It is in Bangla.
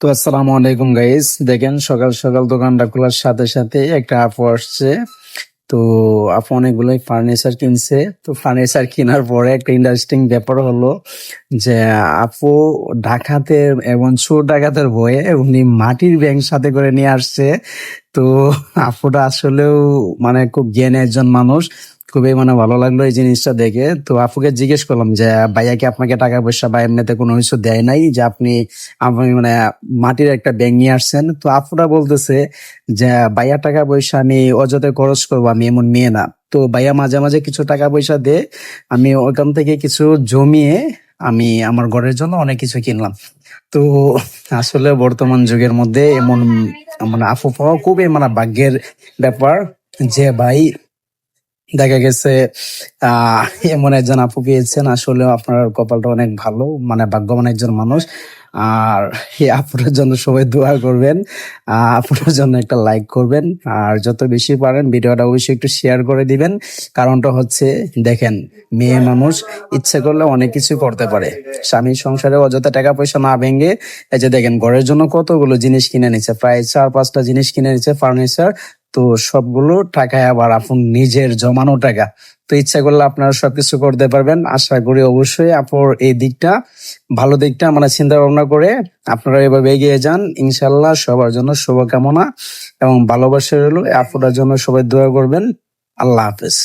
তো আসসালামু আলাইকুম গাইস, দেখেন সকাল সকাল দোকানটা খোলার সাথে সাথে একটা আপু আসছে। তো আপু অনেকগুলোই ফার্নিচার কিনছে। তো ফার্নিচার কেনার পরে একটা ইন্টারেস্টিং ব্যাপার হলো যে আপু ডাকাতের এবং চোর ডাকাতের ভয়ে উনি মাটির ব্যাংক সাথে করে নিয়ে আসছে। তো আপুটা আসলেও মানে খুব জ্ঞানী একজন মানুষ। খুবই মানে ভালো লাগলো এই জিনিসটা দেখে। তো আপুকে জিজ্ঞেস করলাম যে ভাইয়া কি আপনাকে টাকা পয়সা বা এমনিতে কোনো কিছু দেয় নাই, যে আপনি মানে মাটির একটা ব্যাংক নিয়ে আসছেন? তো আপুরা বলতেছে যে ভাইয়া টাকা পয়সা আমি অযথা খরচ করবো, আমি এমন মেয়ে না। তো ভাইয়া মাঝে মাঝে কিছু টাকা পয়সা দে, আমি ওখান থেকে কিছু জমিয়ে আমি আমার ঘরের জন্য অনেক কিছু কিনলাম। তো আসলে বর্তমান যুগের মধ্যে এমন মানে আপু পাওয়া খুবই মানে ভাগ্যের ব্যাপার। যে ভাই দেখা গেছে আহ এমন একজন আপু পেয়েছেন, আসলে আপনার কপালটা অনেক ভালো, মানে ভাগ্যবান একজন মানুষ। আর এই আপুটার জন্য সবাই দোয়া করবেন, আপুটার জন্য একটা লাইক করবেন, আর যত বেশি পারেন ভিডিওটা অবশ্যই একটু শেয়ার করে দিবেন। কারণটা হচ্ছে, দেখেন, মেয়ে মানুষ ইচ্ছে করলে অনেক কিছু করতে পারে। স্বামীর সংসারে অযথা টাকা পয়সা না ভেঙে, এই যে দেখেন ঘরের জন্য কতগুলো জিনিস কিনে নিচ্ছে, প্রায় 4-5টা জিনিস কিনে নিচ্ছে ফার্নিচার। তো সবগুলো টাকায় আবার আপন নিজের জমানো টাকা। তো ইচ্ছা করলে আপনারা সবকিছু করতে পারবেন। আশা করি অবশ্যই আপুর এই দিকটা, ভালো দিকটা মানে চিন্তা ভাবনা করে আপনারা এভাবে এগিয়ে যান। ইনশাল্লাহ সবার জন্য শুভকামনা এবং ভালোবাসা রইলো। আপুটার জন্য সবাই দোয়া করবেন। আল্লাহ হাফেজ।